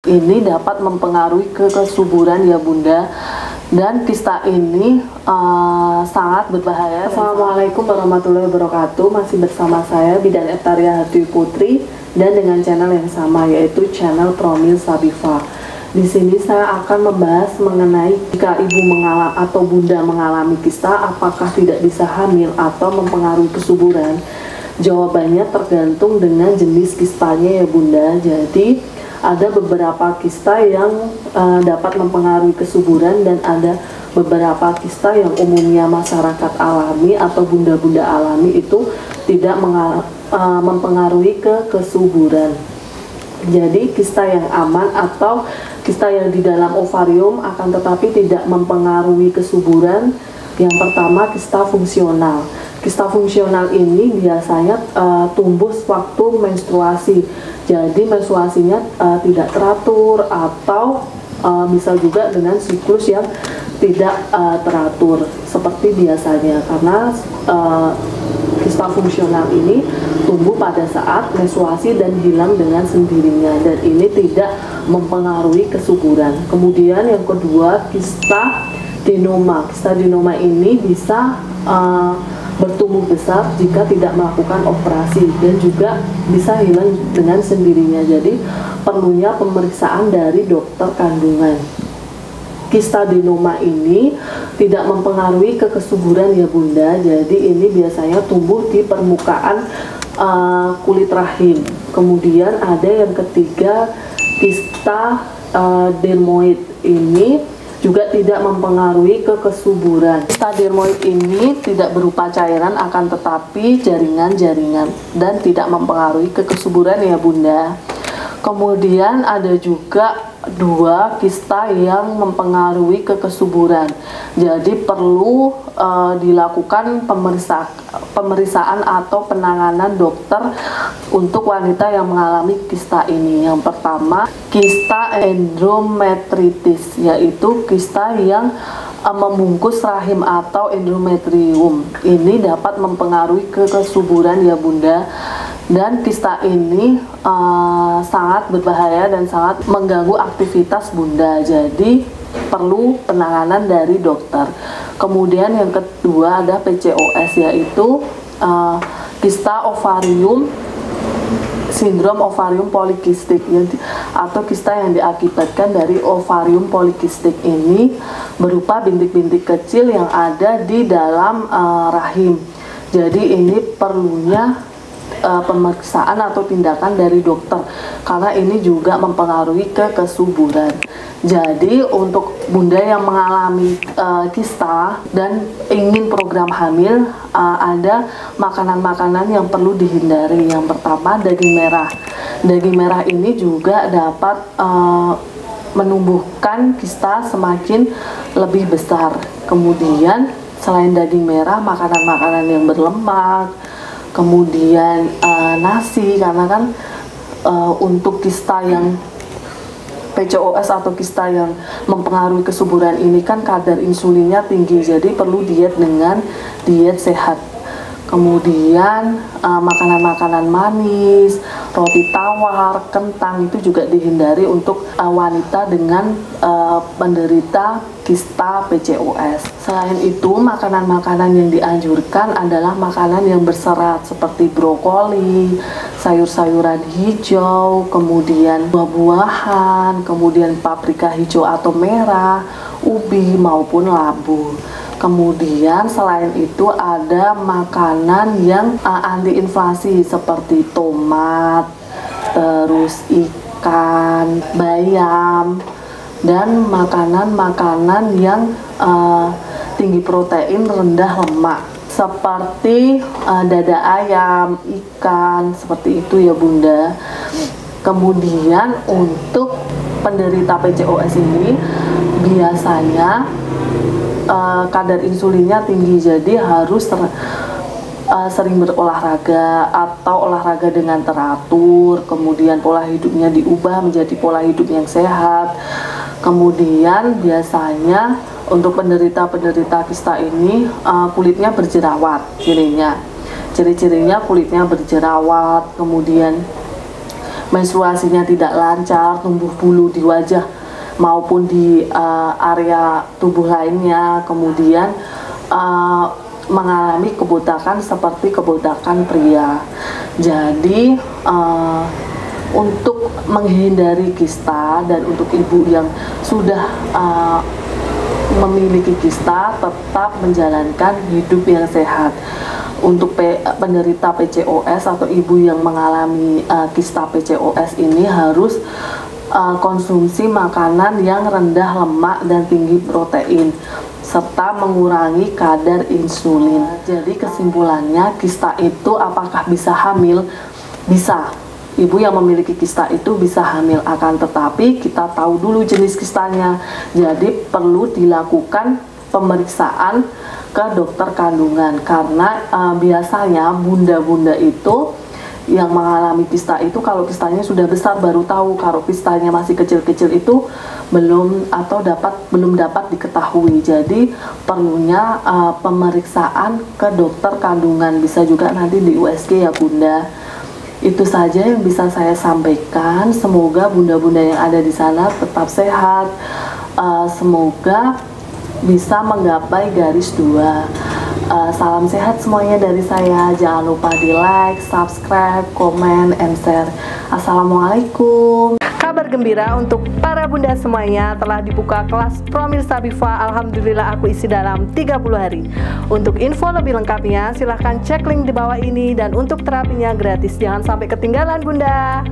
Ini dapat mempengaruhi kesuburan ya Bunda, dan kista ini sangat berbahaya. Assalamualaikum warahmatullahi wabarakatuh. Masih bersama saya Bidan Eptaria Hartwi Putri dan dengan channel yang sama, yaitu channel Promil Sabifa. Di sini saya akan membahas mengenai jika ibu atau bunda mengalami kista, apakah tidak bisa hamil atau mempengaruhi kesuburan. Jawabannya tergantung dengan jenis kistanya ya Bunda. Jadi ada beberapa kista yang dapat mempengaruhi kesuburan, dan ada beberapa kista yang umumnya masyarakat alami atau bunda-bunda alami itu tidak mempengaruhi kesuburan. Jadi kista yang aman atau kista yang di dalam ovarium akan tetapi tidak mempengaruhi kesuburan. Yang pertama, kista fungsional. Kista fungsional ini biasanya tumbuh waktu menstruasi. Jadi menstruasinya tidak teratur, atau bisa juga dengan siklus yang tidak teratur seperti biasanya, karena kista fungsional ini tumbuh pada saat menstruasi dan hilang dengan sendirinya, dan ini tidak mempengaruhi kesuburan. Kemudian yang kedua, kista adenoma. Kista adenoma ini bisa bertumbuh besar jika tidak melakukan operasi, dan juga bisa hilang dengan sendirinya. Jadi perlunya pemeriksaan dari dokter kandungan. Kista adenoma ini tidak mempengaruhi kesuburan ya Bunda. Jadi ini biasanya tumbuh di permukaan kulit rahim. Kemudian ada yang ketiga, kista dermoid. Ini juga tidak mempengaruhi kesuburan. Kista dermoid ini tidak berupa cairan, akan tetapi jaringan-jaringan, dan tidak mempengaruhi kesuburan ya Bunda. Kemudian ada juga dua kista yang mempengaruhi kesuburan. Jadi perlu dilakukan pemeriksaan atau penanganan dokter untuk wanita yang mengalami kista ini. Yang pertama, kista endometritis, yaitu kista yang membungkus rahim atau endometrium. Ini dapat mempengaruhi kesuburan ya Bunda, dan kista ini sangat berbahaya dan sangat mengganggu aktivitas Bunda. Jadi perlu penanganan dari dokter. Kemudian yang kedua ada PCOS, yaitu kista ovarium, sindrom ovarium polikistik, atau kista yang diakibatkan dari ovarium polikistik. Ini berupa bintik-bintik kecil yang ada di dalam rahim. Jadi ini perlunya pemeriksaan atau tindakan dari dokter, karena ini juga mempengaruhi kesuburan. Jadi untuk bunda yang mengalami kista dan ingin program hamil, ada makanan-makanan yang perlu dihindari. Yang pertama, daging merah. Daging merah ini juga dapat menumbuhkan kista semakin lebih besar. Kemudian selain daging merah, makanan-makanan yang berlemak, kemudian nasi, karena kan untuk kista yang PCOS atau kista yang mempengaruhi kesuburan ini kan kadar insulinnya tinggi, jadi perlu diet dengan diet sehat. Kemudian makanan-makanan manis, roti tawar, kentang itu juga dihindari untuk wanita dengan penderita kista PCOS. Selain itu, makanan-makanan yang dianjurkan adalah makanan yang berserat seperti brokoli, sayur-sayuran hijau, kemudian buah-buahan, kemudian paprika hijau atau merah, ubi maupun labu. Kemudian selain itu ada makanan yang antiinflasi seperti tomat, terus ikan, bayam, dan makanan-makanan yang tinggi protein, rendah lemak seperti dada ayam, ikan, seperti itu ya Bunda. Kemudian untuk penderita PCOS ini biasanya kadar insulinnya tinggi, jadi harus sering berolahraga atau olahraga dengan teratur. Kemudian pola hidupnya diubah menjadi pola hidup yang sehat. Kemudian biasanya untuk penderita kista ini kulitnya berjerawat. Ciri-cirinya kulitnya berjerawat, kemudian menstruasinya tidak lancar, tumbuh bulu di wajah maupun di area tubuh lainnya, kemudian mengalami kebotakan seperti kebotakan pria. Jadi untuk menghindari kista dan untuk ibu yang sudah memiliki kista, tetap menjalankan hidup yang sehat. Untuk penderita PCOS atau ibu yang mengalami kista PCOS ini harus konsumsi makanan yang rendah lemak dan tinggi protein serta mengurangi kadar insulin. Jadi kesimpulannya, kista itu apakah bisa hamil? Bisa. Ibu yang memiliki kista itu bisa hamil, akan tetapi kita tahu dulu jenis kistanya. Jadi perlu dilakukan pemeriksaan ke dokter kandungan, karena biasanya bunda-bunda itu yang mengalami kista itu kalau kistanya sudah besar baru tahu, kalau kistanya masih kecil-kecil itu belum dapat diketahui. Jadi perlunya pemeriksaan ke dokter kandungan, bisa juga nanti di USG ya Bunda. Itu saja yang bisa saya sampaikan. Semoga bunda-bunda yang ada di sana tetap sehat. Semoga bisa menggapai garis 2. Salam sehat semuanya dari saya. Jangan lupa di like, subscribe, komen, and share. Assalamualaikum. Kabar gembira untuk para bunda semuanya, telah dibuka kelas Promil Sabifa. Alhamdulillah aku isi dalam 30 hari. Untuk info lebih lengkapnya silahkan cek link di bawah ini, dan untuk terapinya gratis. Jangan sampai ketinggalan bunda.